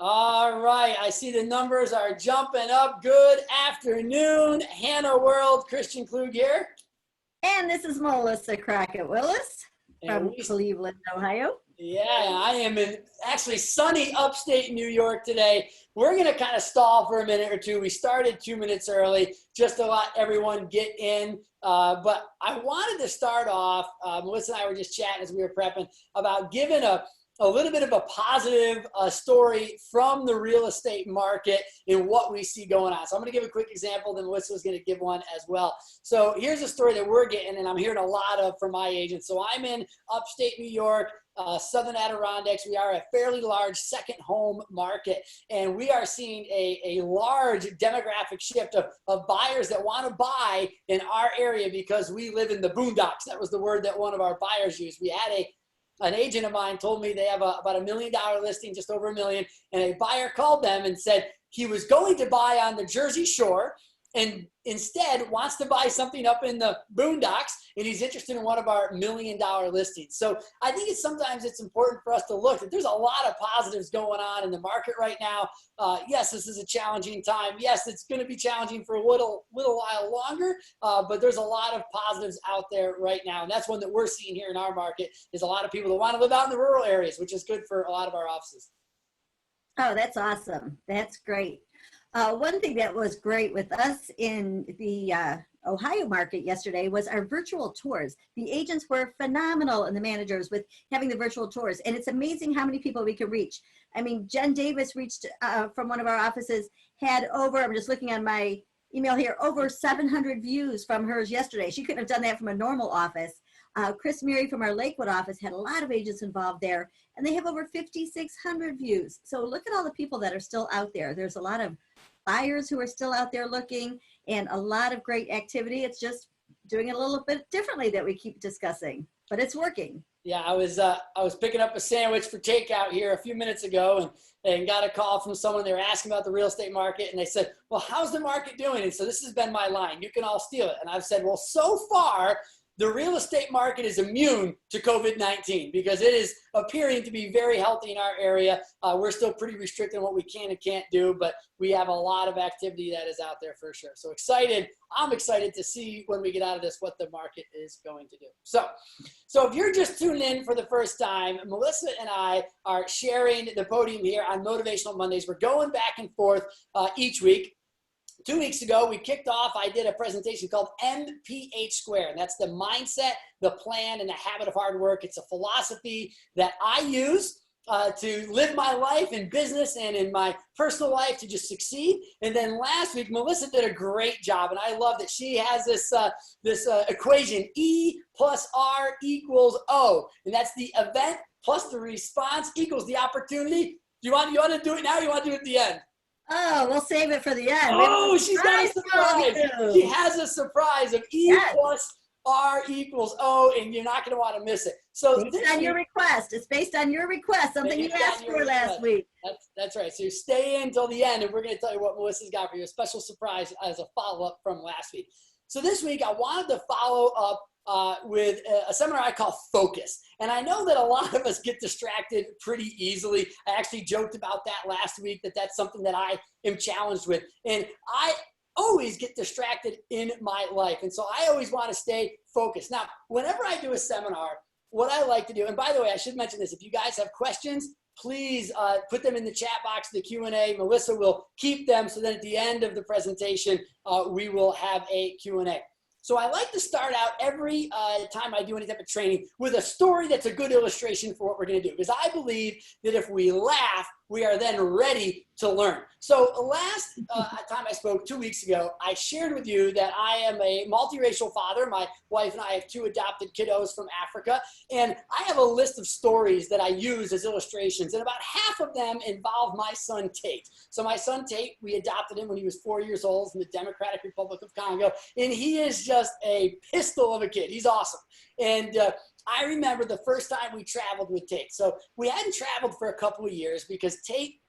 All right, I see the numbers are jumping up. Good afternoon, Hannah World, Christian Klug here. And this is Melissa Crockett Willis And from Cleveland, Ohio. Yeah, I am in actually sunny upstate New York today. We're going to kind of stall for a minute or two. We started 2 minutes early just to let everyone get in. But I wanted to start off, Melissa and I were just chatting as we were prepping about giving a little bit of a positive story from the real estate market and what we see going on. So I'm going to give a quick example, then Melissa was going to give one as well. So here's a story that we're getting, and I'm hearing a lot of from my agents. So I'm in upstate New York, Southern Adirondacks. We are a fairly large second home market, and we are seeing a large demographic shift of buyers that want to buy in our area because we live in the boondocks. That was the word that one of our buyers used. We had an agent of mine told me they have about $1 million listing, just over $1 million, and a buyer called them and said he was going to buy on the Jersey Shore and instead wants to buy something up in the boondocks, and he's interested in one of our $1 million listings. So I think sometimes it's important for us to look that there's a lot of positives going on in the market right now. Yes, this is a challenging time. Yes, it's going to be challenging for a little while longer, but there's a lot of positives out there right now. And that's one that we're seeing here in our market is a lot of people that want to live out in the rural areas, which is good for a lot of our offices. Oh, that's awesome. That's great. One thing that was great with us in the Ohio market yesterday was our virtual tours. The agents were phenomenal and the managers with having the virtual tours. And it's amazing how many people we can reach. I mean, Jen Davis reached from one of our offices, had over, I'm just looking on my email here, over 700 views from hers yesterday. She couldn't have done that from a normal office. Chris Murray from our Lakewood office had a lot of agents involved there, and they have over 5,600 views. So look at all the people that are still out there. There's a lot of buyers who are still out there looking and a lot of great activity. It's just doing it a little bit differently that we keep discussing, but it's working. Yeah, I was picking up a sandwich for takeout here a few minutes ago and got a call from someone. They were asking about the real estate market, and they said, well, how's the market doing? And so this has been my line. You can all steal it. And I've said, well, so far, the real estate market is immune to COVID-19 because it is appearing to be very healthy in our area. We're still pretty restricted on what we can and can't do, but we have a lot of activity that is out there for sure. So excited. I'm excited to see when we get out of this what the market is going to do. So if you're just tuning in for the first time, Melissa and I are sharing the podium here on Motivational Mondays. We're going back and forth each week. 2 weeks ago, we kicked off, I did a presentation called MPH Square. And that's the mindset, the plan, and the habit of hard work. It's a philosophy that I use to live my life in business and in my personal life to just succeed. And then last week, Melissa did a great job. And I love that she has this equation, E plus R equals O. And that's the event plus the response equals the opportunity. You want to do it now? Or you want to do it at the end? Oh, we'll save it for the end. Oh, she's got a surprise. She has a surprise of E plus R equals O, and you're not going to want to miss it. So based on your request. It's based on your request, something you asked for last week. That's right. So you stay in until the end, and we're going to tell you what Melissa's got for you, a special surprise as a follow-up from last week. So this week, I wanted to follow up with a seminar I call Focus. And I know that a lot of us get distracted pretty easily. I actually joked about that last week, that's something that I am challenged with. And I always get distracted in my life. And so I always want to stay focused. Now, whenever I do a seminar, what I like to do, and by the way, I should mention this, if you guys have questions, please put them in the chat box, the Q&A. Melissa will keep them so that at the end of the presentation, we will have a Q&A. So I like to start out every time I do any type of training with a story that's a good illustration for what we're going to do. Because I believe that if we laugh, we are then ready to learn. So last time I spoke 2 weeks ago, I shared with you that I am a multiracial father. My wife and I have 2 adopted kiddos from Africa. And I have a list of stories that I use as illustrations. And about half of them involve my son, Tate. So my son, Tate, we adopted him when he was 4 years old from the Democratic Republic of Congo. And he is just a pistol of a kid. He's awesome. And I remember the first time we traveled with Tate. So we hadn't traveled for a couple of years because Tate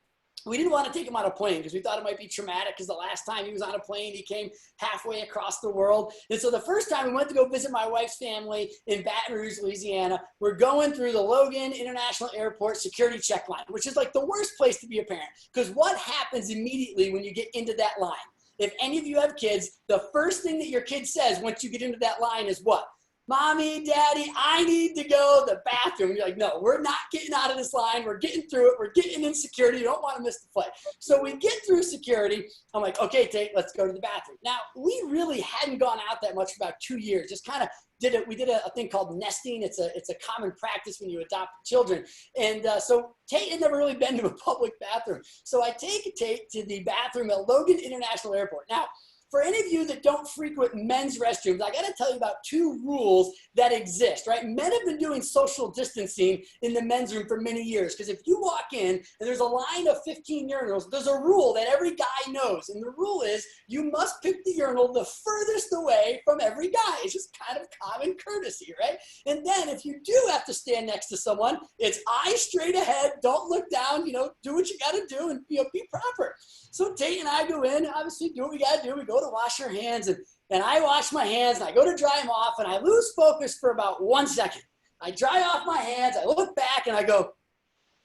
we didn't want to take him on a plane because we thought it might be traumatic, because the last time he was on a plane, he came halfway across the world. And so the first time we went to go visit my wife's family in Baton Rouge, Louisiana, we're going through the Logan International Airport security check line, which is like the worst place to be a parent, because what happens immediately when you get into that line? If any of you have kids, the first thing that your kid says once you get into that line is what? Mommy, Daddy, I need to go to the bathroom. And you're like, no, we're not getting out of this line. We're getting through it. We're getting in security. You don't want to miss the flight. So we get through security. I'm like, okay, Tate, let's go to the bathroom. Now, we really hadn't gone out that much for about 2 years. Just kind of did it. We did a thing called nesting. It's a common practice when you adopt children. And so Tate had never really been to a public bathroom. So I take Tate to the bathroom at Logan International Airport. Now, for any of you that don't frequent men's restrooms, I got to tell you about 2 rules that exist, right? Men have been doing social distancing in the men's room for many years, because if you walk in and there's a line of 15 urinals, there's a rule that every guy knows. And the rule is you must pick the urinal the furthest away from every guy. It's just kind of common courtesy, right? And then if you do have to stand next to someone, it's eyes straight ahead, don't look down, do what you got to do and be proper. So Tate and I go in, obviously do what we got to do. We go to wash our hands, and I wash my hands, and I go to dry them off, and I lose focus for about 1 second. I dry off my hands, I look back, and I go,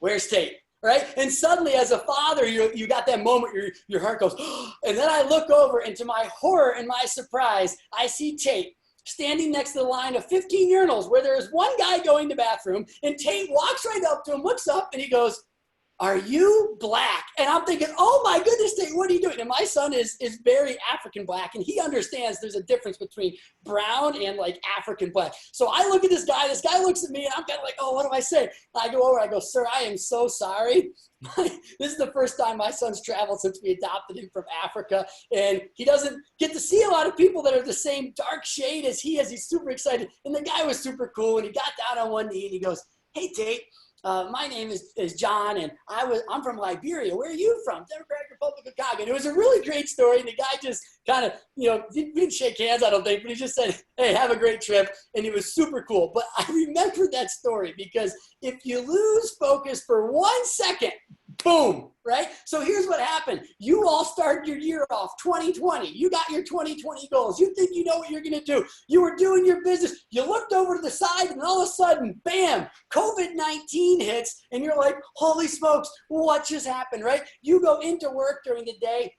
where's Tate? Right? And suddenly, as a father, you got that moment, your heart goes, and then I look over, and to my horror and my surprise, I see Tate standing next to the line of 15 urinals where there is one guy going to the bathroom, and Tate walks right up to him, looks up, and he goes, are you black? And I'm thinking, oh my goodness, Tate, what are you doing? And my son is very African black, and he understands there's a difference between brown and like African black. So I look at this guy looks at me, and I'm kind of like, oh, what do I say? And I go over, I go, sir, I am so sorry. This is the first time my son's traveled since we adopted him from Africa, and he doesn't get to see a lot of people that are the same dark shade as he is. He's super excited. And the guy was super cool, and he got down on one knee, and he goes, hey, Tate, my name is John, and I'm from Liberia. Where are you from? Democratic Republic of Congo. And it was a really great story. And the guy just kind of, didn't shake hands, I don't think, but he just said, hey, have a great trip. And he was super cool. But I remember that story because if you lose focus for 1 second, boom, right? So here's what happened. You all started your year off 2020. You got your 2020 goals. You think you know what you're going to do. You were doing your business. You looked over to the side, and all of a sudden, bam, COVID-19 hits, and you're like, holy smokes, what just happened, right? You go into work during the day.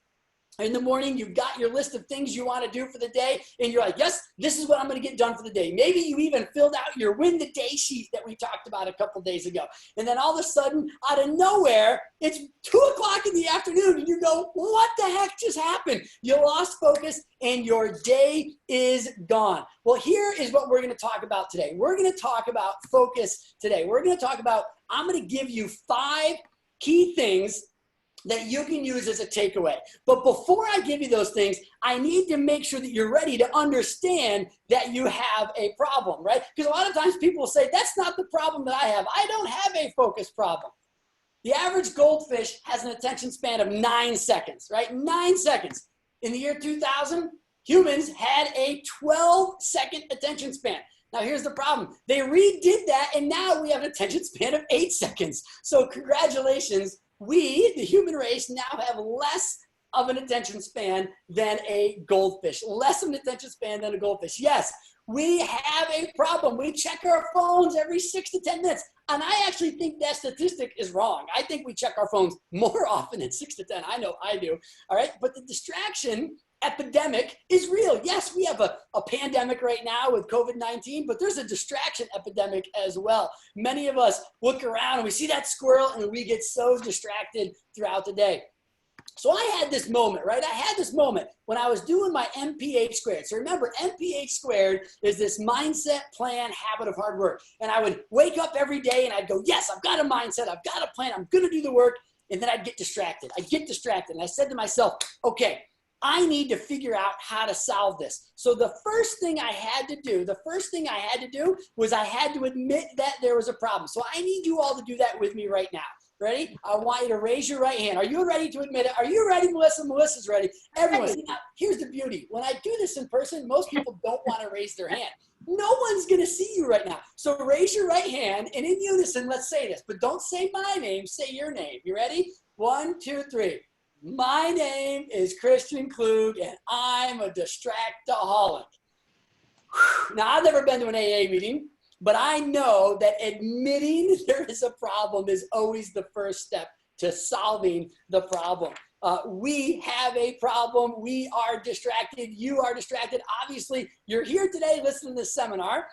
In the morning, you've got your list of things you want to do for the day, and you're like, yes, this is what I'm going to get done for the day. Maybe you even filled out your win the day sheet that we talked about a couple days ago. And then all of a sudden, out of nowhere, it's 2 o'clock in the afternoon, and you go, what the heck just happened? You lost focus, and your day is gone. Well, here is what we're going to talk about today. We're going to talk about focus today. We're going to talk about, I'm going to give you 5 key things that you can use as a takeaway. But before I give you those things, I need to make sure that you're ready to understand that you have a problem, right? Because a lot of times people will say, that's not the problem that I have. I don't have a focus problem. The average goldfish has an attention span of 9 seconds, right? 9 seconds. In the year 2000, humans had a 12-second attention span. Now, here's the problem. They redid that, and now we have an attention span of 8 seconds. So congratulations. We, the human race, now have less of an attention span than a goldfish. Less of an attention span than a goldfish. Yes, we have a problem. We check our phones every 6 to 10 minutes. And I actually think that statistic is wrong. I think we check our phones more often than 6 to 10. I know I do. All right. But the distraction epidemic is real. Yes, we have a pandemic right now with COVID-19, but there's a distraction epidemic as well. Many of us look around and we see that squirrel and we get so distracted throughout the day. So I had this moment, right? I had this moment when I was doing my MPH squared. So remember, MPH squared is this mindset, plan, habit of hard work. And I would wake up every day and I'd go, yes, I've got a mindset. I've got a plan. I'm going to do the work. And then I'd get distracted. And I said to myself, okay, I need to figure out how to solve this. So the first thing I had to do was I had to admit that there was a problem. So I need you all to do that with me right now. Ready? I want you to raise your right hand. Are you ready to admit it? Are you ready, Melissa? Melissa's ready. Everyone. See, now, here's the beauty. When I do this in person, most people don't want to raise their hand. No one's going to see you right now. So raise your right hand, and in unison, let's say this. But don't say my name. Say your name. You ready? 1, 2, 3. My name is Christian Klug, and I'm a distractaholic. Now, I've never been to an AA meeting, but I know that admitting there is a problem is always the first step to solving the problem. We have a problem. We are distracted. You are distracted. Obviously, you're here today listening to this seminar,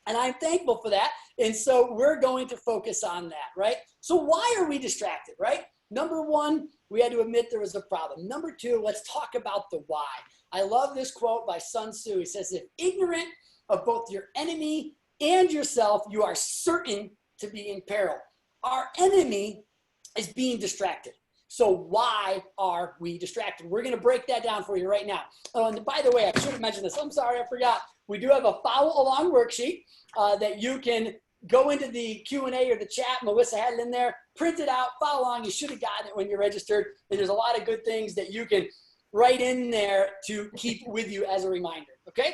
and I'm thankful for that. And so we're going to focus on that, right? So why are we distracted, right? Number one, we had to admit there was a problem. Number two, let's talk about the why. I love this quote by Sun Tzu. He says, if ignorant of both your enemy and yourself, you are certain to be in peril. Our enemy is being distracted. So why are we distracted? We're going to break that down for you right now. Oh, and by the way, I should have mentioned this. I'm sorry, I forgot. We do have a follow along worksheet that you can go into the Q&A or the chat. Melissa had it in there. Print it out, follow along. You should have gotten it when you're registered. And there's a lot of good things that you can write in there to keep with you as a reminder, okay?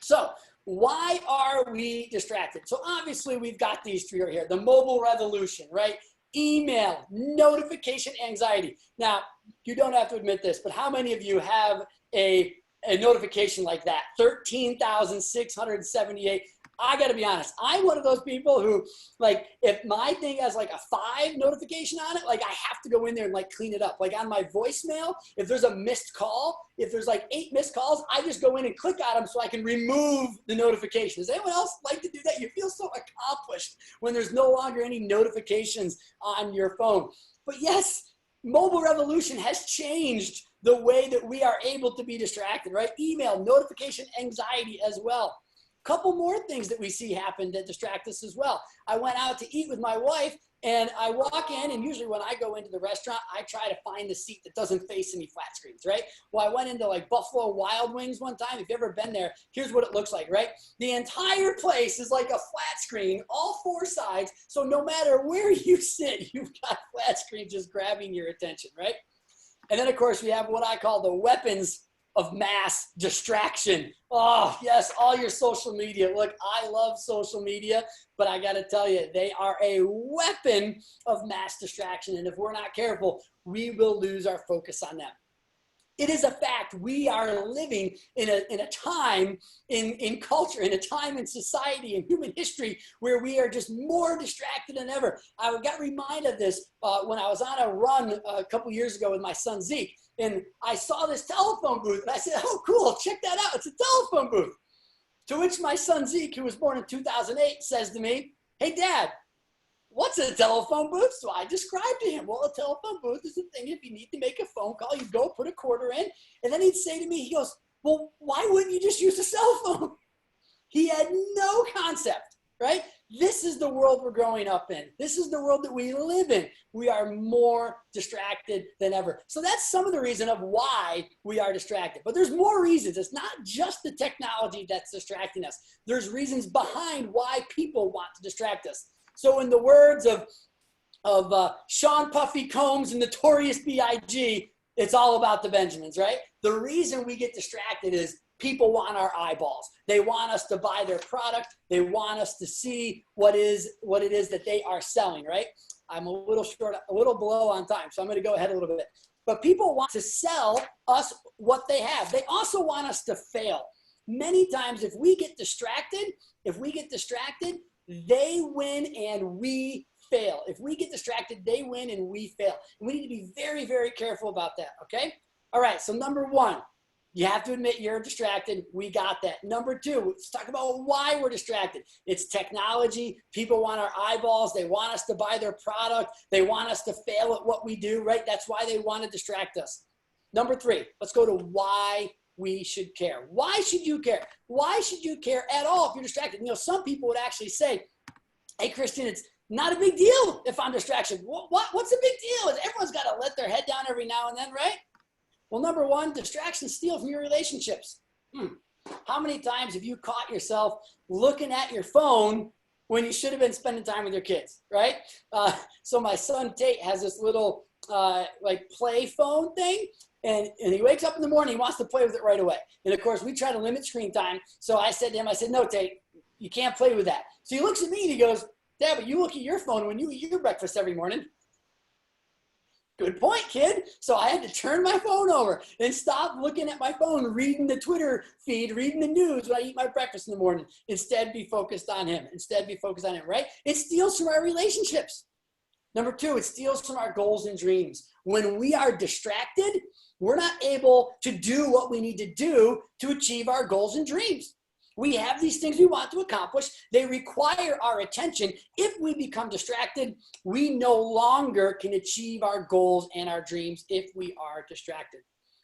So why are we distracted? So obviously we've got these three right here. The mobile revolution, right? Email, notification anxiety. Now, you don't have to admit this, but how many of you have a notification like that? 13,678. I got to be honest. I'm one of those people who, like, if my thing has like a 5 notification on it, like I have to go in there and like clean it up. Like on my voicemail, if there's a missed call, if there's like 8 missed calls, I just go in and click on them so I can remove the notification. Does anyone else like to do that? You feel so accomplished when there's no longer any notifications on your phone. But yes, mobile revolution has changed the way that we are able to be distracted, right? Email, notification anxiety as well. Couple more things that we see happen that distract us as well. I went out to eat with my wife, and I walk in, and usually when I go into the restaurant, I try to find a seat that doesn't face any flat screens, right? Well, I went into like Buffalo Wild Wings one time. If you've ever been there, here's what it looks like, right? The entire place is like a flat screen, all 4 sides. So no matter where you sit, you've got flat screen just grabbing your attention, right? And then, of course, we have what I call the weapons of mass distraction. Oh, yes, all your social media. Look, I love social media, but I got to tell you, they are a weapon of mass distraction. And if we're not careful, we will lose our focus on them. It is a fact. We are living in a time in culture, in a time in society, in human history, where we are just more distracted than ever. I got reminded of this when I was on a run a couple years ago with my son Zeke, and I saw this telephone booth, and I said, oh, cool, check that out. It's a telephone booth. To which my son Zeke, who was born in 2008, says to me, hey, Dad, what's a telephone booth? So I described to him, well, a telephone booth is a thing if you need to make a phone call, you go put a quarter in. And then he'd say to me, he goes, well, why wouldn't you just use a cell phone? He had no concept, right? This is the world we're growing up in. This is the world that we live in. We are more distracted than ever. So that's some of the reason of why we are distracted. But there's more reasons. It's not just the technology that's distracting us. There's reasons behind why people want to distract us. So in the words of Sean Puffy Combs and Notorious B.I.G., it's all about the Benjamins, right? The reason we get distracted is people want our eyeballs. They want us to buy their product. They want us to see what it is that they are selling, right? I'm a little short, a little below on time, so I'm going to go ahead a little bit. But people want to sell us what they have. They also want us to fail. Many times if we get distracted, they win and we fail. If we get distracted, they win and we fail. And we need to be very, very careful about that, okay? All right, so number one, you have to admit you're distracted. We got that. Number two, let's talk about why we're distracted. It's technology. People want our eyeballs. They want us to buy their product. They want us to fail at what we do, right? That's why they want to distract us. Number three, let's go to why we should care. Why should you care? Why should you care at all if you're distracted? You know, some people would actually say, hey, Christian, it's not a big deal if I'm distracted. What's a big deal? Everyone's got to let their head down every now and then, right? Well, number one, distractions steal from your relationships. How many times have you caught yourself looking at your phone when you should have been spending time with your kids, right? So my son Tate has this little like play phone thing, and he wakes up in the morning, he wants to play with it right away. And of course, we try to limit screen time. So I said to him, I said, no, Tate, you can't play with that. So he looks at me and he goes, Dad, but you look at your phone when you eat your breakfast every morning. Good point, kid. So I had to turn my phone over and stop looking at my phone, reading the Twitter feed, reading the news when I eat my breakfast in the morning. Instead, be focused on him. Instead, be focused on him, right? It steals from our relationships. Number two, it steals from our goals and dreams. When we are distracted, we're not able to do what we need to do to achieve our goals and dreams. We have these things we want to accomplish. They require our attention. If we become distracted, we no longer can achieve our goals and our dreams if we are distracted.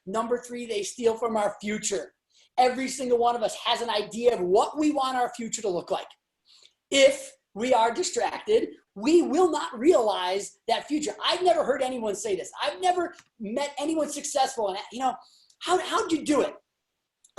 Number three, they steal from our future. Every single one of us has an idea of what we want our future to look like. If we are distracted, we will not realize that future. I've never heard anyone say this. I've never met anyone successful. And how'd you do it?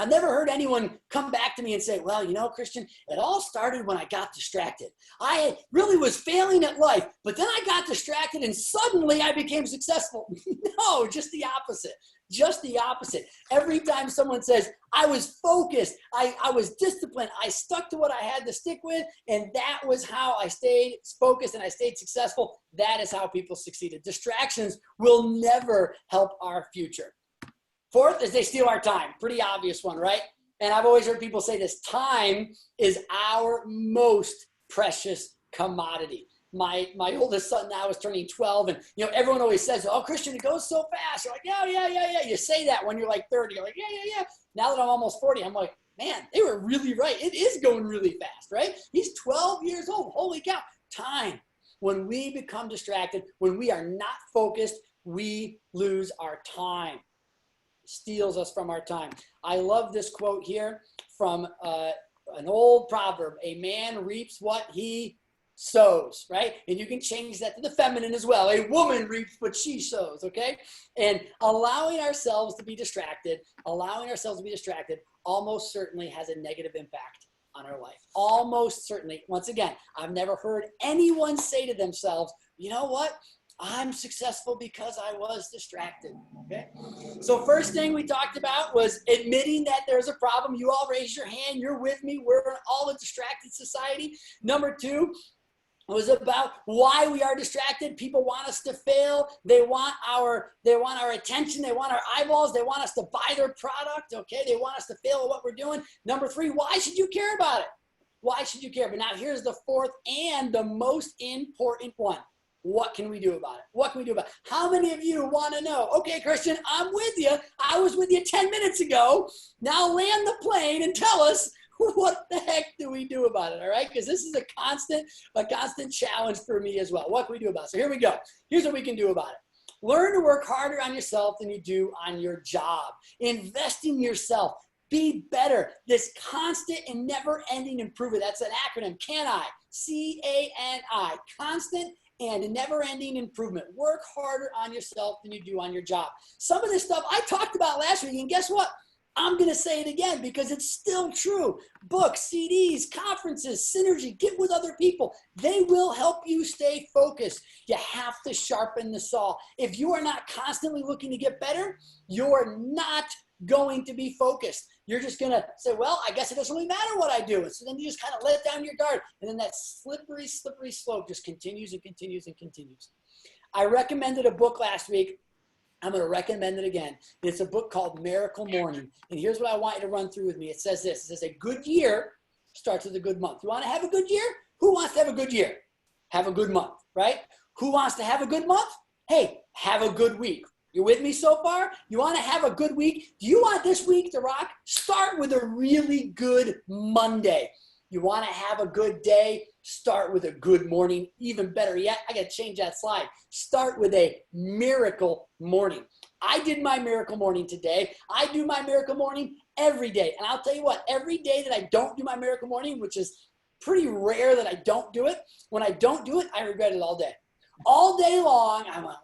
I've never heard anyone come back to me and say, well, Christian, it all started when I got distracted. I really was failing at life, but then I got distracted and suddenly I became successful. No, just the opposite. Just the opposite. Every time someone says, I was focused, I was disciplined, I stuck to what I had to stick with, and that was how I stayed focused and I stayed successful, that is how people succeeded. Distractions will never help our future. Fourth is they steal our time. Pretty obvious one, right? And I've always heard people say this: time is our most precious commodity. My oldest son now is turning 12, and everyone always says, oh, Christian, it goes so fast. You're like, yeah. You say that when you're like 30. You're like, yeah. Now that I'm almost 40, I'm like, man, they were really right. It is going really fast, right? He's 12 years old. Holy cow. Time. When we become distracted, when we are not focused, we lose our time. Steals us from our time. I love this quote here from an old proverb: a man reaps what he sows, right? And you can change that to the feminine as well. A woman reaps what she sows, okay? And allowing ourselves to be distracted almost certainly has a negative impact on our life. Almost certainly. Once again, I've never heard anyone say to themselves, you know what? I'm successful because I was distracted, okay? So first thing we talked about was admitting that there's a problem. You all raised your hand. You're with me. We're all a distracted society. Number two was about why we are distracted. People want us to fail. They want our attention. They want our eyeballs. They want us to buy their product, okay? They want us to fail at what we're doing. Number three, why should you care about it? Why should you care? But now here's the fourth and the most important one. What can we do about it? What can we do about it? How many of you want to know, okay, Christian, I'm with you. I was with you 10 minutes ago. Now land the plane and tell us, what the heck do we do about it, all right? Because this is a constant challenge for me as well. What can we do about it? So here we go. Here's what we can do about it. Learn to work harder on yourself than you do on your job. Invest in yourself. Be better. This constant and never-ending improvement. That's an acronym, CANI, C-A-N-I, constant and never-ending improvement. Work harder on yourself than you do on your job. Some of this stuff I talked about last week, and guess what? I'm going to say it again because it's still true. Books, CDs, conferences, synergy, get with other people. They will help you stay focused. You have to sharpen the saw. If you are not constantly looking to get better, you're not going to be focused. You're just going to say, well, I guess it doesn't really matter what I do. And so then you just kind of let down your guard. And then that slippery slope just continues and continues and continues. I recommended a book last week. I'm going to recommend it again. It's a book called Miracle Morning. And here's what I want you to run through with me. It says this. It says a good year starts with a good month. You want to have a good year? Who wants to have a good year? Have a good month, right? Who wants to have a good month? Hey, have a good week. You with me so far? You want to have a good week? Do you want this week to rock? Start with a really good Monday. You want to have a good day? Start with a good morning. Even better yet, I got to change that slide. Start with a miracle morning. I did my miracle morning today. I do my miracle morning every day. And I'll tell you what, every day that I don't do my miracle morning, which is pretty rare that I don't do it, when I don't do it, I regret it all day. All day long, I'm like,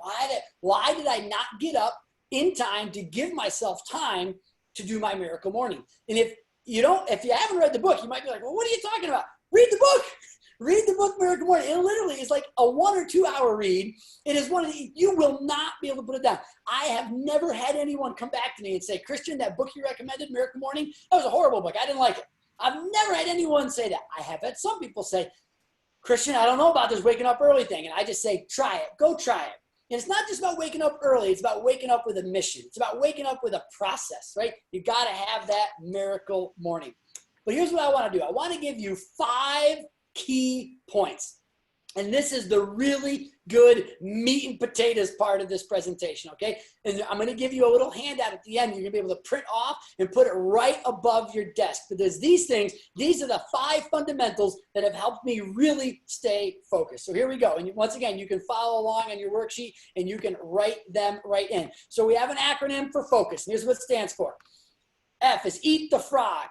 why did I not get up in time to give myself time to do my miracle morning? And if you haven't read the book, you might be like, well, what are you talking about? Read the book. Read the book, Miracle Morning. It literally is like a 1 or 2 hour read. It is you will not be able to put it down. I have never had anyone come back to me and say, Christian, that book you recommended, Miracle Morning, that was a horrible book. I didn't like it. I've never had anyone say that. I have had some people say, Christian, I don't know about this waking up early thing. And I just say, try it. Go try it. And it's not just about waking up early. It's about waking up with a mission. It's about waking up with a process, right? You got to have that miracle morning. But here's what I want to do. I want to give you 5 key points. And this is the really good meat and potatoes part of this presentation, okay? And I'm going to give you a little handout at the end. You're going to be able to print off and put it right above your desk. Because these things, these are the 5 fundamentals that have helped me really stay focused. So here we go. And once again, you can follow along on your worksheet and you can write them right in. So we have an acronym for focus. And here's what it stands for. F is eat the frog.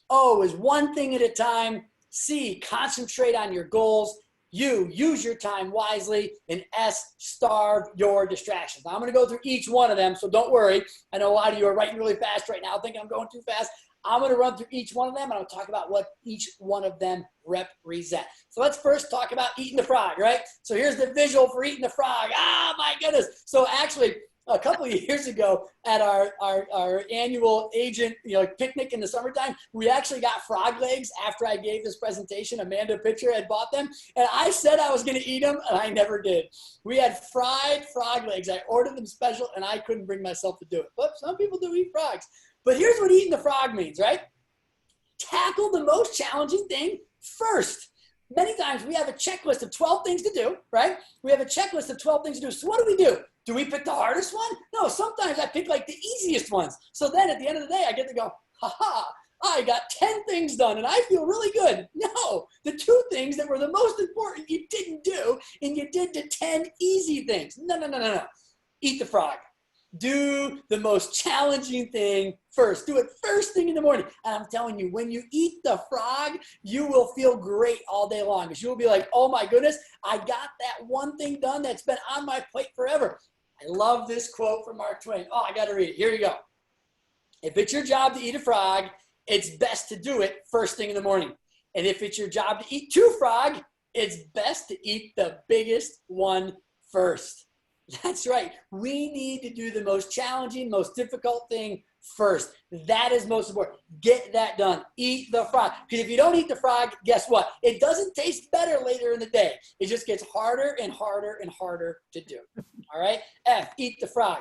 O is one thing at a time. C, concentrate on your goals. U, use your time wisely. And S, starve your distractions. Now, I'm going to go through each one of them, so don't worry. I know a lot of you are writing really fast right now, thinking I'm going too fast. I'm going to run through each one of them, and I'll talk about what each one of them represent. So let's first talk about eating the frog, right? So here's the visual for eating the frog. Ah, my goodness. So actually, a couple of years ago at our annual agent picnic in the summertime, we actually got frog legs after I gave this presentation. Amanda Pitcher had bought them, and I said I was going to eat them, and I never did. We had fried frog legs. I ordered them special, and I couldn't bring myself to do it. But some people do eat frogs. But here's what eating the frog means, right? Tackle the most challenging thing first. Many times we have a checklist of 12 things to do, right? We have a checklist of 12 things to do. So what do? Do we pick the hardest one? No, sometimes I pick like the easiest ones. So then at the end of the day, I get to go, ha, I got 10 things done and I feel really good. No, the 2 things that were the most important you didn't do, and you did the 10 easy things. No. Eat the frog. Do the most challenging thing first. Do it first thing in the morning. And I'm telling you, when you eat the frog, you will feel great all day long. Because you will be like, oh my goodness, I got that one thing done that's been on my plate forever. I love this quote from Mark Twain. Oh, I got to read it. Here you go. If it's your job to eat a frog, it's best to do it first thing in the morning. And if it's your job to eat 2 frogs, it's best to eat the biggest one first. That's right. We need to do the most challenging, most difficult thing first. That is most important. Get that done. Eat the frog. Because if you don't eat the frog, guess what? It doesn't taste better later in the day. It just gets harder and harder and harder to do. All right? F, eat the frog.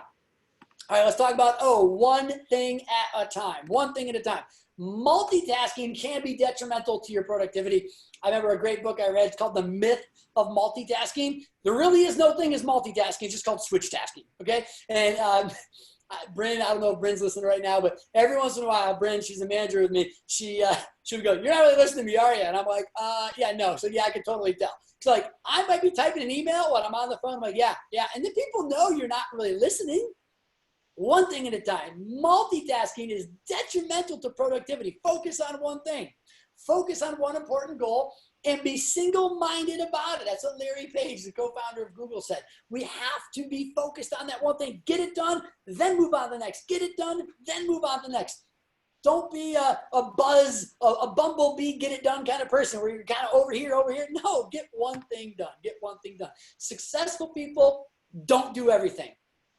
All right, let's talk about O, one thing at a time. One thing at a time. Multitasking can be detrimental to your productivity. I remember a great book I read. It's called The Myth of Multitasking. There really is no thing as multitasking. It's just called switch tasking, okay? And Bryn, I don't know if Bryn's listening right now, but every once in a while, Bryn, she's a manager with me, she would go, you're not really listening to me, are you? And I'm like, yeah, no. So yeah, I can totally tell. It's like, I might be typing an email when I'm on the phone. I'm like, yeah. And then people know you're not really listening. One thing at a time. Multitasking is detrimental to productivity. Focus on one thing. Focus on one important goal and be single-minded about it. That's what Larry Page, the co-founder of Google, said. We have to be focused on that one thing. Get it done, then move on to the next. Get it done, then move on to the next. Don't be a bumblebee, get it done kind of person where you're kind of over here. No, get one thing done. Get one thing done. Successful people don't do everything.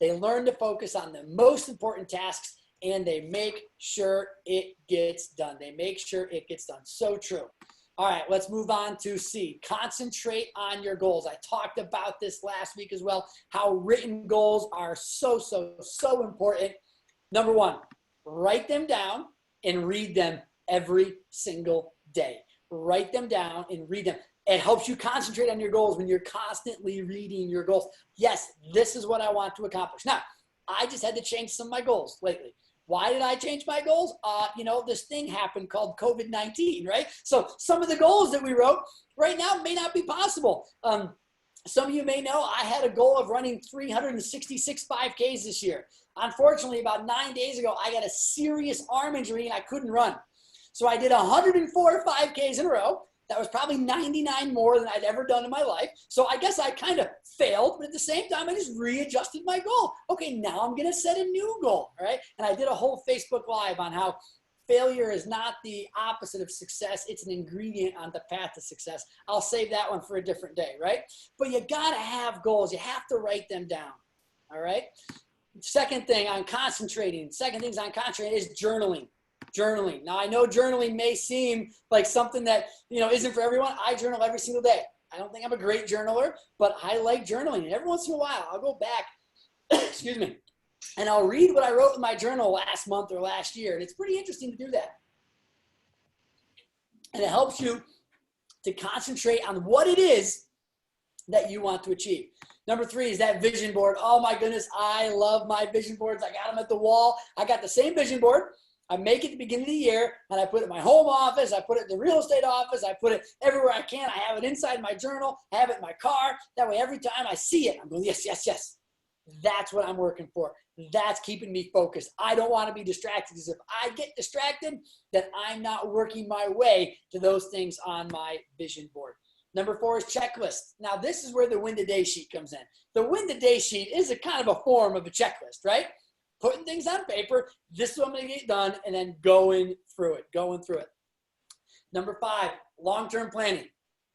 They learn to focus on the most important tasks, and they make sure it gets done. They make sure it gets done. So true. All right, let's move on to C. Concentrate on your goals. I talked about this last week as well, how written goals are so important. Number 1, write them down and read them every single day. Write them down and read them. It helps you concentrate on your goals when you're constantly reading your goals. Yes, this is what I want to accomplish. Now, I just had to change some of my goals lately. Why did I change my goals? This thing happened called COVID-19, right? So some of the goals that we wrote right now may not be possible. Some of you may know I had a goal of running 366 5Ks this year. Unfortunately, about 9 days ago, I got a serious arm injury and I couldn't run. So I did 104 5Ks in a row. That was probably 99 more than I'd ever done in my life. So I guess I kind of failed, but at the same time, I just readjusted my goal. Okay, now I'm going to set a new goal, right? And I did a whole Facebook Live on how failure is not the opposite of success. It's an ingredient on the path to success. I'll save that one for a different day, right? But you got to have goals. You have to write them down, all right? Second thing on concentrating is journaling. Journaling. Now, I know journaling may seem like something that, isn't for everyone. I journal every single day. I don't think I'm a great journaler, but I like journaling. And every once in a while, I'll go back, excuse me, and I'll read what I wrote in my journal last month or last year. And it's pretty interesting to do that. And it helps you to concentrate on what it is that you want to achieve. Number 3 is that vision board. Oh my goodness, I love my vision boards. I got them at the wall. I got the same vision board. I make it at the beginning of the year, and I put it in my home office. I put it in the real estate office. I put it everywhere I can. I have it inside my journal. I have it in my car. That way, every time I see it, I'm going, yes, yes, yes. That's what I'm working for. That's keeping me focused. I don't want to be distracted, because if I get distracted, then I'm not working my way to those things on my vision board. Number 4 is checklist. Now, this is where the win today sheet comes in. The win today sheet is a kind of a form of a checklist, right? Putting things on paper, this is what I'm going to get done, and then going through it. Number 5, long-term planning.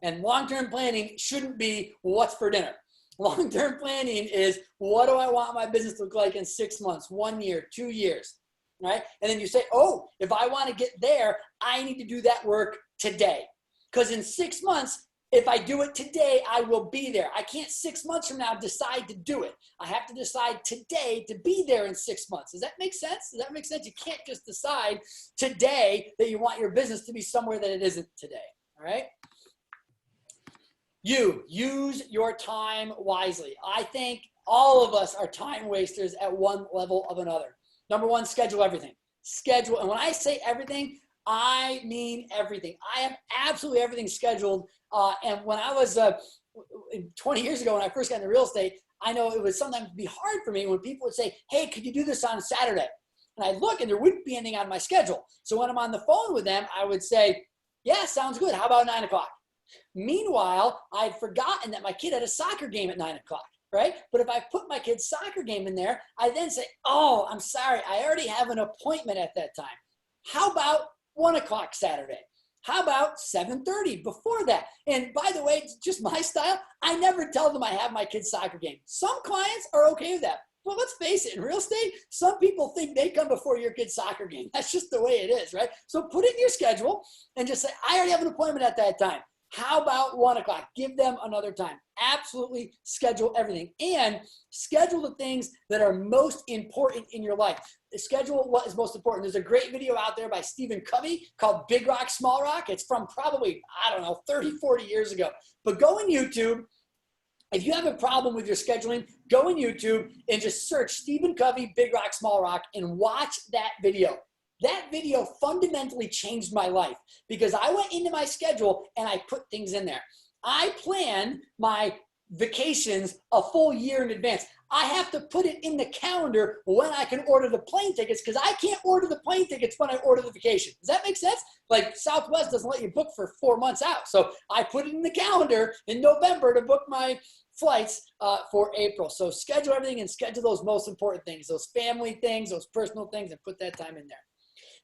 And long-term planning shouldn't be what's for dinner. Long-term planning is, what do I want my business to look like in 6 months, 1 year, 2 years, right? And then you say, oh, if I want to get there, I need to do that work today. Because in 6 months, if I do it today, I will be there. I can't 6 months from now decide to do it. I have to decide today to be there in 6 months. Does that make sense? Does that make sense? You can't just decide today that you want your business to be somewhere that it isn't today, all right? You use your time wisely. I think all of us are time wasters at one level of another. Number 1, schedule everything. Schedule, and when I say everything, I mean everything. I have absolutely everything scheduled. And when I was 20 years ago, when I first got into real estate, I know it would sometimes be hard for me when people would say, hey, could you do this on Saturday? And I'd look and there wouldn't be anything on my schedule. So when I'm on the phone with them, I would say, yeah, sounds good. How about 9 o'clock? Meanwhile, I'd forgotten that my kid had a soccer game at 9 o'clock, right? But if I put my kid's soccer game in there, I then say, oh, I'm sorry, I already have an appointment at that time. How about 1 o'clock Saturday? How about 7:30 before that? And by the way, it's just my style. I never tell them I have my kid's soccer game. Some clients are okay with that. Well, let's face it, in real estate, some people think they come before your kid's soccer game. That's just the way it is, right? So put it in your schedule and just say, I already have an appointment at that time. How about 1 o'clock? Give them another time. Absolutely schedule everything. And schedule the things that are most important in your life. Schedule what is most important. There's a great video out there by Stephen Covey called Big Rock, Small Rock. It's from probably, 30, 40 years ago. But go on YouTube. If you have a problem with your scheduling, go on YouTube and just search Stephen Covey, Big Rock, Small Rock, and watch that video. That video fundamentally changed my life because I went into my schedule and I put things in there. I plan my vacations a full year in advance. I have to put it in the calendar when I can order the plane tickets because I can't order the plane tickets when I order the vacation. Does that make sense? Like Southwest doesn't let you book for 4 months out. So I put it in the calendar in November to book my flights for April. So schedule everything and schedule those most important things, those family things, those personal things, and put that time in there.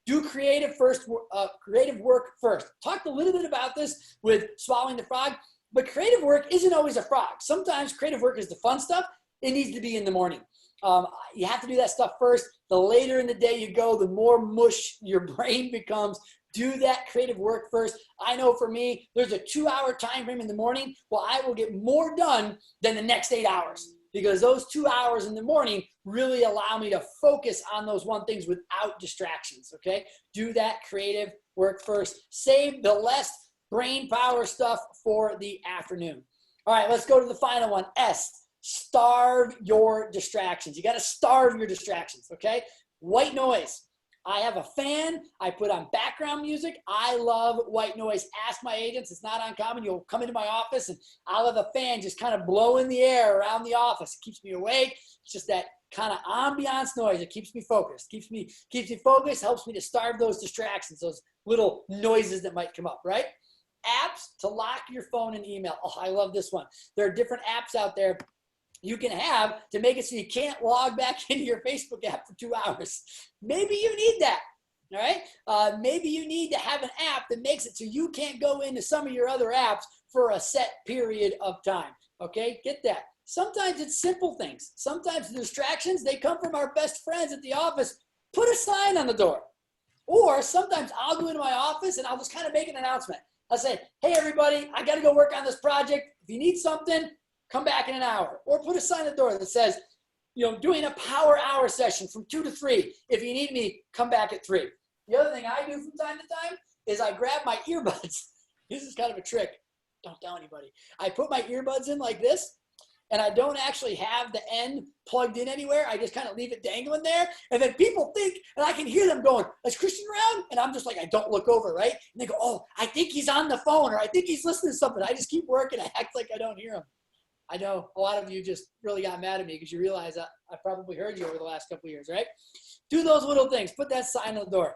Do creative work first. Talked a little bit about this with swallowing the frog, but creative work isn't always a frog. Sometimes creative work is the fun stuff. It needs to be in the morning. You have to do that stuff first. The later in the day you go, the more mush your brain becomes. Do that creative work first. I know for me, there's a 2-hour time frame in the morning. Well, I will get more done than the next 8 hours. Because those 2 hours in the morning really allow me to focus on those one things without distractions, okay? Do that creative work first. Save the less brain power stuff for the afternoon. All right, let's go to the final one. S, starve your distractions. You got to starve your distractions, okay? White noise. I have a fan. I put on background music. I love white noise. Ask my agents. It's not uncommon. You'll come into my office and I'll have a fan just kind of blow in the air around the office. It keeps me awake. It's just that kind of ambiance noise. It keeps me focused. Keeps me focused. Helps me to starve those distractions, those little noises that might come up, right? Apps to lock your phone and email. Oh, I love this one. There are different apps out there you can have to make it so you can't log back into your Facebook app for 2 hours. Maybe you need that, all right? Maybe you need to have an app that makes it so you can't go into some of your other apps for a set period of time, okay? Get that. Sometimes it's simple things. Sometimes the distractions, they come from our best friends at the office. Put a sign on the door. Or sometimes I'll go into my office and I'll just kind of make an announcement. I'll say, hey, everybody, I got to go work on this project. If you need something, come back in an hour. Or put a sign at the door that says, doing a power hour session from 2 to 3. If you need me, come back at 3. The other thing I do from time to time is I grab my earbuds. This is kind of a trick. Don't tell anybody. I put my earbuds in like this, and I don't actually have the end plugged in anywhere. I just kind of leave it dangling there. And then people think, and I can hear them going, is Christian around? And I'm just like, I don't look over, right? And they go, oh, I think he's on the phone, or I think he's listening to something. I just keep working. I act like I don't hear him. I know a lot of you just really got mad at me because you realize I probably heard you over the last couple of years, right? Do those little things. Put that sign on the door.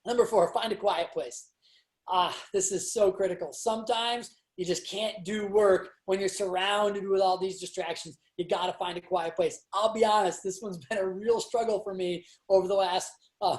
Number 4, find a quiet place. This is so critical. Sometimes you just can't do work when you're surrounded with all these distractions. You got to find a quiet place. I'll be honest, this one's been a real struggle for me over the last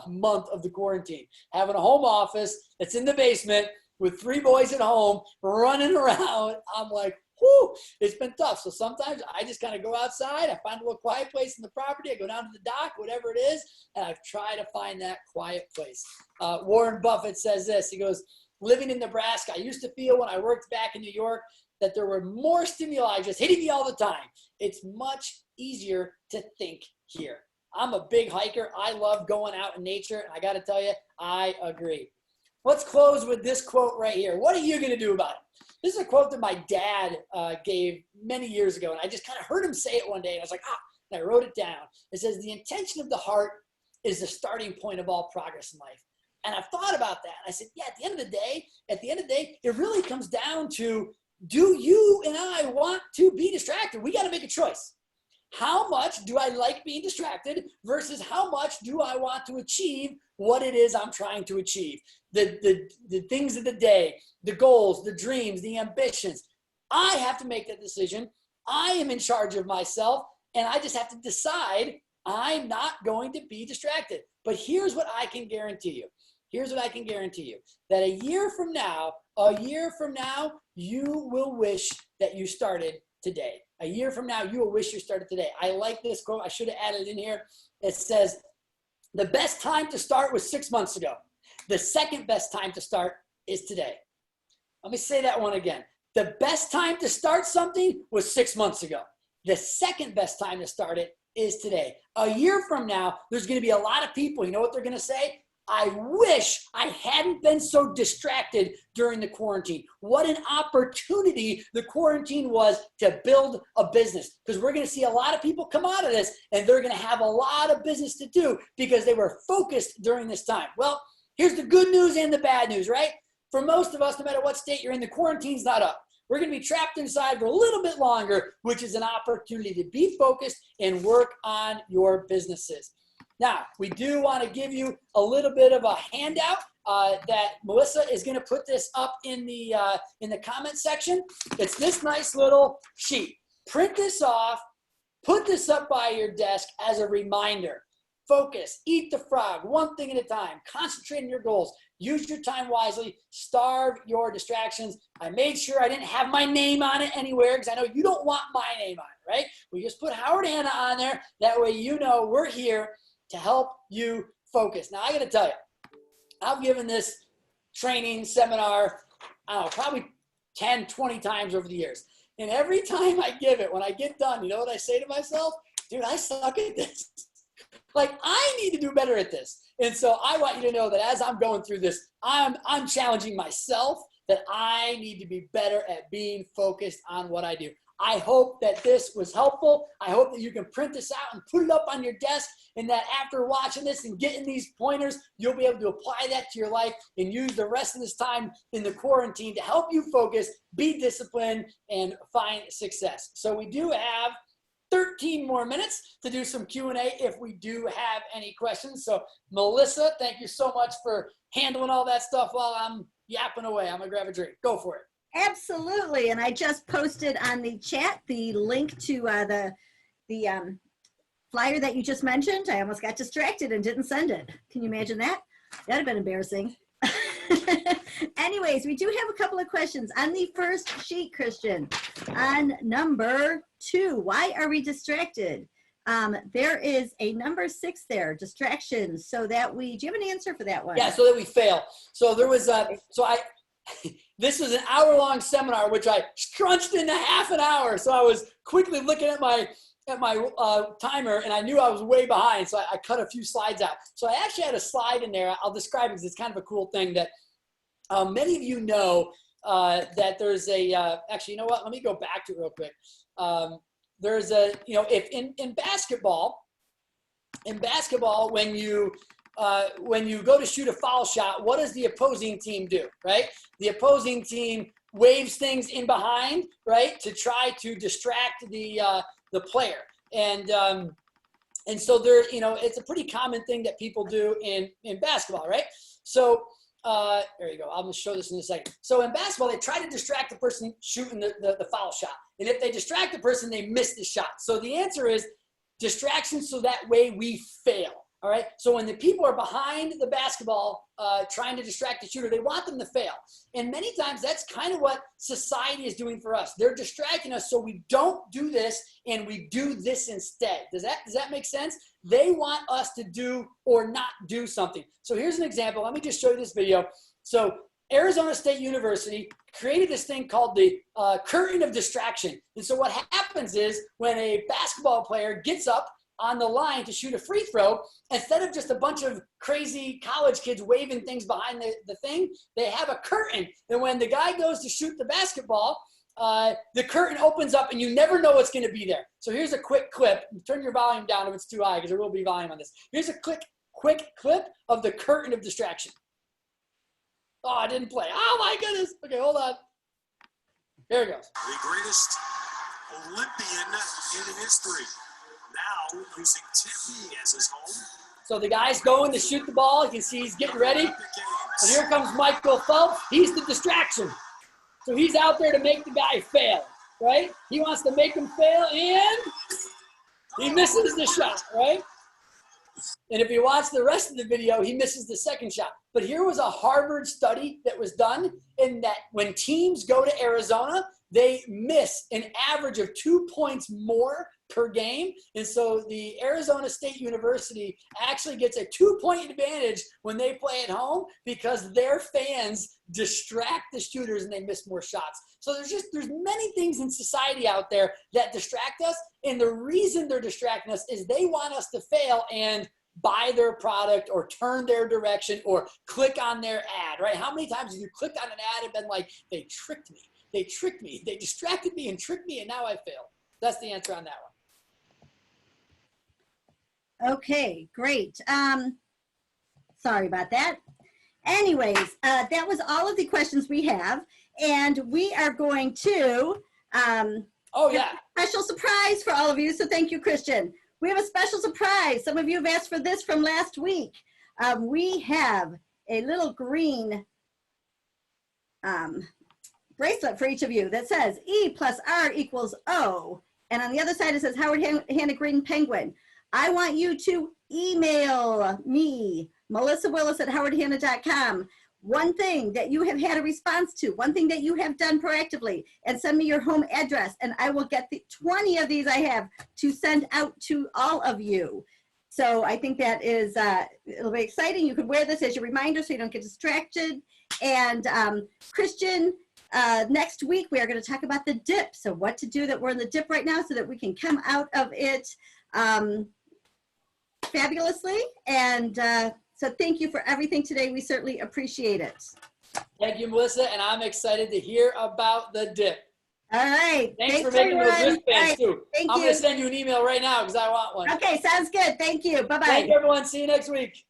month of the quarantine. Having a home office that's in the basement with 3 boys at home running around, I'm like, whew, it's been tough. So sometimes I just kind of go outside. I find a little quiet place in the property. I go down to the dock, whatever it is, and I try to find that quiet place. Warren Buffett says this. He goes, living in Nebraska, I used to feel when I worked back in New York that there were more stimuli just hitting me all the time. It's much easier to think here. I'm a big hiker. I love going out in nature, and I got to tell you, I agree. Let's close with this quote right here. What are you going to do about it? This is a quote that my dad gave many years ago, and I just kind of heard him say it one day, and I was like, and I wrote it down. It says, the intention of the heart is the starting point of all progress in life. And I've thought about that. And I said, yeah, at the end of the day, it really comes down to, do you and I want to be distracted? We got to make a choice. How much do I like being distracted versus how much do I want to achieve what it is I'm trying to achieve? The things of the day, the goals, the dreams, the ambitions. I have to make that decision. I am in charge of myself, and I just have to decide I'm not going to be distracted. But here's what I can guarantee you. That a year from now, you will wish that you started today. A year from now, you will wish you started today. I like this quote. I should have added it in here. It says, the best time to start was 6 months ago. The second best time to start is today. Let me say that one again. The best time to start something was 6 months ago. The second best time to start it is today. A year from now, there's going to be a lot of people. You know what they're going to say? I wish I hadn't been so distracted during the quarantine. What an opportunity the quarantine was to build a business. Because we're going to see a lot of people come out of this, and they're going to have a lot of business to do because they were focused during this time. Well, here's the good news and the bad news, right? For most of us, no matter what state you're in, the quarantine's not up. We're going to be trapped inside for a little bit longer, which is an opportunity to be focused and work on your businesses. Now, we do want to give you a little bit of a handout that Melissa is going to put this up in the comment section. It's this nice little sheet. Print this off, put this up by your desk as a reminder. Focus, eat the frog, one thing at a time. Concentrate on your goals. Use your time wisely. Starve your distractions. I made sure I didn't have my name on it anywhere because I know you don't want my name on it, right? We just put Howard Hanna on there. That way you know we're here to help you focus. Now, I got to tell you, I've given this training seminar, I don't know, probably 10, 20 times over the years. And every time I give it, when I get done, you know what I say to myself? Dude, I suck at this. Like, I need to do better at this. And so I want you to know that as I'm going through this, I'm challenging myself that I need to be better at being focused on what I do. I hope that this was helpful. I hope that you can print this out and put it up on your desk, and that after watching this and getting these pointers, you'll be able to apply that to your life and use the rest of this time in the quarantine to help you focus, be disciplined, and find success. So we do have 13 more minutes to do some Q&A if we do have any questions. So Melissa, thank you so much for handling all that stuff while I'm yapping away. I'm gonna grab a drink. Go for it. Absolutely. And I just posted on the chat the link to the flyer that you just mentioned. I almost got distracted and didn't send it. Can you imagine that? That'd have been embarrassing. Anyways, we do have a couple of questions on the first sheet, Christian. On number 2, why are we distracted? There is a number 6 there, distractions, so that do you have an answer for that one? Yeah, so that we fail. So there was, this was an hour-long seminar, which I scrunched into half an hour. So I was quickly looking at my timer, and I knew I was way behind. So I cut a few slides out. So I actually had a slide in there. I'll describe it because it's kind of a cool thing that many of you know that there's a, actually, you know what? Let me go back to it real quick. There's a, if in basketball, when you go to shoot a foul shot, what does the opposing team do, right? The opposing team waves things in behind, right, to try to distract the player. And so there, it's a pretty common thing that people do in basketball, right? So there you go. I'll just show this in a second. So in basketball, they try to distract the person shooting the foul shot. And if they distract the person, they miss the shot. So the answer is distraction, so that way we fail. All right. So when the people are behind the basketball trying to distract the shooter, they want them to fail. And many times that's kind of what society is doing for us. They're distracting us so we don't do this and we do this instead. Does that make sense? They want us to do or not do something. So here's an example. Let me just show you this video. So Arizona State University created this thing called the curtain of distraction. And so what happens is when a basketball player gets up on the line to shoot a free throw, instead of just a bunch of crazy college kids waving things behind the thing, they have a curtain. And when the guy goes to shoot the basketball, the curtain opens up and you never know what's going to be there. So here's a quick clip. Turn your volume down if it's too high because there will be volume on this. Here's a quick clip of the curtain of distraction. Oh, I didn't play. Oh my goodness. Okay, hold on. There it goes. The greatest Olympian in history. Now using Tempe as his home. So the guy's going to shoot the ball. You can see he's getting ready. And here comes Michael Phelps. He's the distraction. So he's out there to make the guy fail, right? He wants to make him fail, and he misses the shot, right? And if you watch the rest of the video, he misses the second shot. But here was a Harvard study that was done in that when teams go to Arizona, they miss an average of 2 points more per game. And so the Arizona State University actually gets a 2-point advantage when they play at home because their fans distract the shooters and they miss more shots. So there's many things in society out there that distract us. And the reason they're distracting us is they want us to fail and buy their product or turn their direction or click on their ad, right? How many times have you clicked on an ad and been like, they tricked me, they distracted me and tricked me, and now I failed? That's the answer on that one. Okay, great. Sorry about that. Anyways, that was all of the questions we have, and we are going to Oh yeah, have a special surprise for all of you. So thank you, Christian. We have a special surprise. Some of you have asked for this from last week. We have a little green bracelet for each of you that says E plus R equals O. And on the other side, it says Howard Hanna Green Penguin. I want you to email me, melissawillis@howardhanna.com, one thing that you have had a response to, one thing that you have done proactively, and send me your home address, and I will get the 20 of these I have to send out to all of you. So I think that is, it'll be exciting. You could wear this as your reminder so you don't get distracted. And Christian, next week we are going to talk about the dip. So what to do that we're in the dip right now so that we can come out of it fabulously. And so thank you for everything today. We certainly appreciate it. Thank you, Melissa, and I'm excited to hear about the dip. All right. Thanks for making those wristbands too. Thank I'm you. going to send you an email right now because I want one. Okay, sounds good. Thank you. Bye-bye. Thank you, everyone. See you next week.